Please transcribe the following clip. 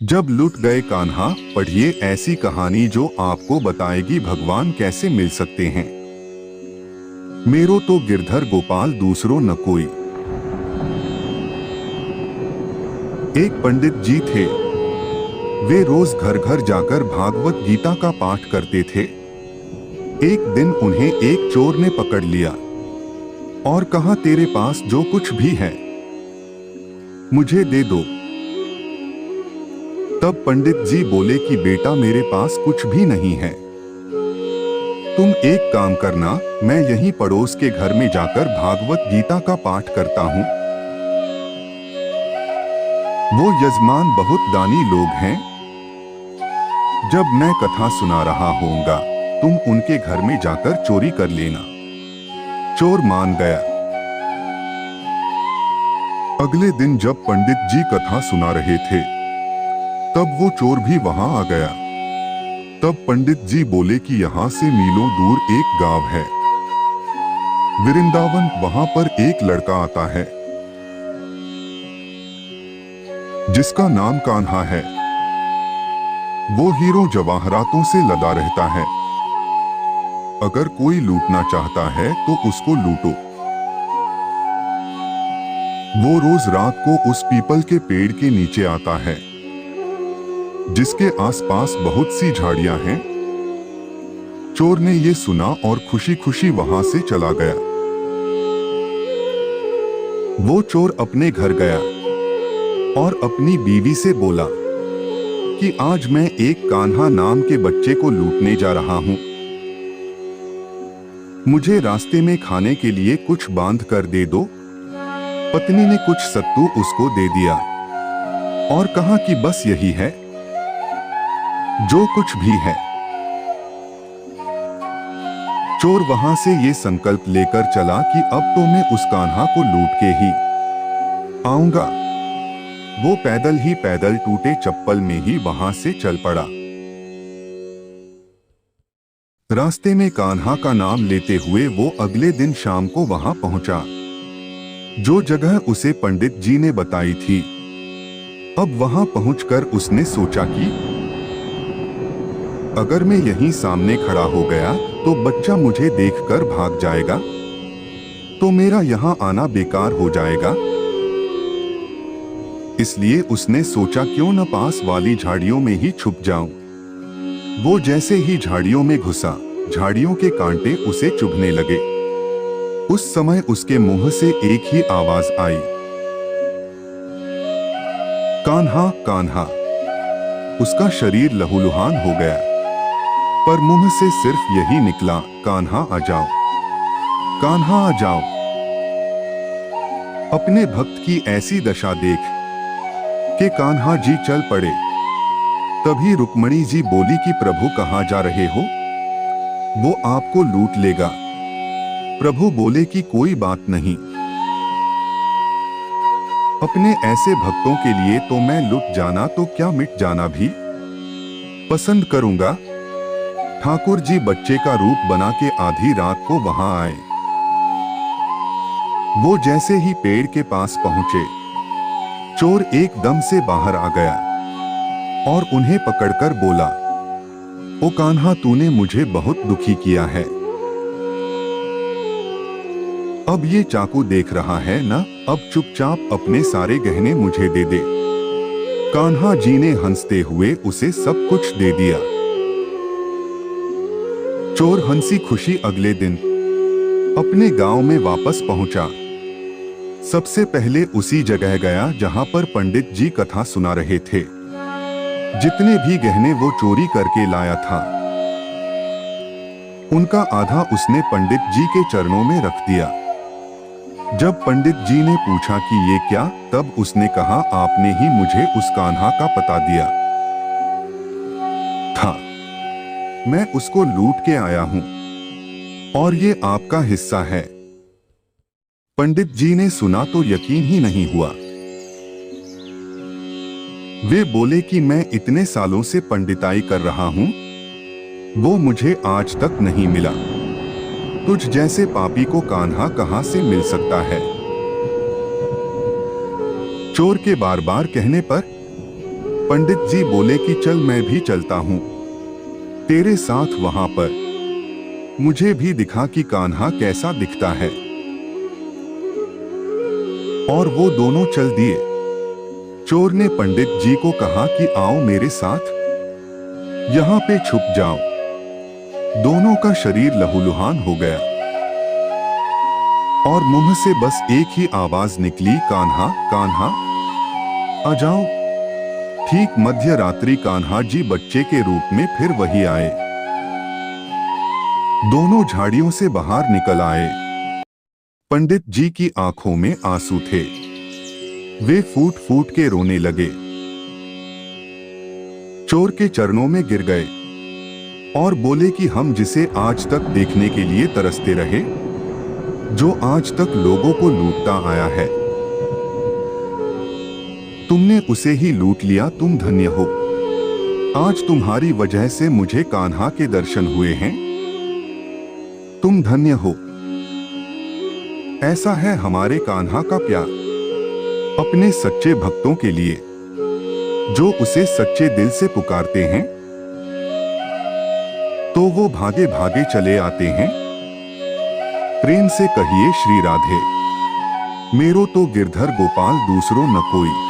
जब लुट गए कान्हा, पढ़िए ऐसी कहानी जो आपको बताएगी भगवान कैसे मिल सकते हैं। मेरो तो गिरधर गोपाल दूसरो न कोई। एक पंडित जी थे। वे रोज घर घर जाकर भागवत गीता का पाठ करते थे। एक दिन उन्हें एक चोर ने पकड़ लिया और कहा, तेरे पास जो कुछ भी है मुझे दे दो। तब पंडित जी बोले कि बेटा, मेरे पास कुछ भी नहीं है। तुम एक काम करना, मैं यहीं पड़ोस के घर में जाकर भागवत गीता का पाठ करता हूं। वो यजमान बहुत दानी लोग हैं। जब मैं कथा सुना रहा होऊंगा, तुम उनके घर में जाकर चोरी कर लेना। चोर मान गया। अगले दिन जब पंडित जी कथा सुना रहे थे, तब वो चोर भी वहां आ गया। तब पंडित जी बोले कि यहाँ से मीलों दूर एक गांव है, वृंदावन। वहां पर एक लड़का आता है जिसका नाम कान्हा है। वो हीरो जवाहरातों से लदा रहता है। अगर कोई लूटना चाहता है तो उसको लूटो। वो रोज रात को उस पीपल के पेड़ के नीचे आता है जिसके आसपास बहुत सी झाड़ियां हैं। चोर ने ये सुना और खुशी खुशी वहां से चला गया। वो चोर अपने घर गया और अपनी बीवी से बोला कि आज मैं एक कान्हा नाम के बच्चे को लूटने जा रहा हूं। मुझे रास्ते में खाने के लिए कुछ बांध कर दे दो। पत्नी ने कुछ सत्तू उसको दे दिया और कहा कि बस यही है जो कुछ भी है। चोर वहां से ये संकल्प लेकर चला कि अब तो मैं उस कान्हा को लूट के ही आऊंगा। वो पैदल ही पैदल टूटे चप्पल में ही वहां से चल पड़ा। रास्ते में कान्हा का नाम लेते हुए वो अगले दिन शाम को वहां पहुंचा जो जगह उसे पंडित जी ने बताई थी। अब वहां पहुंचकर उसने सोचा कि अगर मैं यहीं सामने खड़ा हो गया तो बच्चा मुझे देखकर भाग जाएगा, तो मेरा यहां आना बेकार हो जाएगा। इसलिए उसने सोचा क्यों न पास वाली झाड़ियों में ही छुप जाऊं। वो जैसे ही झाड़ियों में घुसा, झाड़ियों के कांटे उसे चुभने लगे। उस समय उसके मुंह से एक ही आवाज आई, कान्हा कान्हा। उसका शरीर लहूलुहान हो गया, पर मुंह से सिर्फ यही निकला, कान्हा आ जाओ, कान्हा आ जाओ। अपने भक्त की ऐसी दशा देख के कान्हा जी चल पड़े। तभी रुक्मणी जी बोली कि प्रभु कहाँ जा रहे हो? वो आपको लूट लेगा। प्रभु बोले कि कोई बात नहीं, अपने ऐसे भक्तों के लिए तो मैं लुट जाना तो क्या मिट जाना भी पसंद करूंगा। ठाकुर जी बच्चे का रूप बना के आधी रात को वहां आए। वो जैसे ही पेड़ के पास पहुंचे, चोर एकदम से बाहर आ गया और उन्हें पकड़कर बोला, ओ कान्हा, तूने मुझे बहुत दुखी किया है। अब ये चाकू देख रहा है ना, अब चुपचाप अपने सारे गहने मुझे दे दे। कान्हा जी ने हंसते हुए उसे सब कुछ दे दिया। चोर हंसी खुशी अगले दिन अपने गांव में वापस पहुंचा। सबसे पहले उसी जगह गया जहां पर पंडित जी कथा सुना रहे थे। जितने भी गहने वो चोरी करके लाया था, उनका आधा उसने पंडित जी के चरणों में रख दिया। जब पंडित जी ने पूछा कि ये क्या, तब उसने कहा, आपने ही मुझे उस कान्हा का पता दिया था। मैं उसको लूट के आया हूं और ये आपका हिस्सा है। पंडित जी ने सुना तो यकीन ही नहीं हुआ। वे बोले कि मैं इतने सालों से पंडिताई कर रहा हूं, वो मुझे आज तक नहीं मिला। तुझ जैसे पापी को कान्हा कहां से मिल सकता है? चोर के बार बार कहने पर पंडित जी बोले कि चल मैं भी चलता हूँ तेरे साथ वहां पर, मुझे भी दिखा कि कान्हा कैसा दिखता है। और वो दोनों चल दिए। चोर ने पंडित जी को कहा कि आओ मेरे साथ, यहाँ पे छुप जाओ। दोनों का शरीर लहूलुहान हो गया और मुंह से बस एक ही आवाज निकली, कान्हा कान्हा आ जाओ। ठीक मध्य रात्रि कान्हा जी बच्चे के रूप में फिर वही आए। दोनों झाड़ियों से बाहर निकल आए। पंडित जी की आंखों में आंसू थे, वे फूट फूट के रोने लगे। चोर के चरणों में गिर गए और बोले कि हम जिसे आज तक देखने के लिए तरसते रहे, जो आज तक लोगों को लूटता आया है, तुमने उसे ही लूट लिया। तुम धन्य हो, आज तुम्हारी वजह से मुझे कान्हा के दर्शन हुए हैं। तुम धन्य हो। ऐसा है हमारे कान्हा का प्यार अपने सच्चे भक्तों के लिए, जो उसे सच्चे दिल से पुकारते हैं तो वो भागे भागे चले आते हैं। प्रेम से कहिए श्री राधे, मेरो तो गिरधर गोपाल दूसरो न कोई।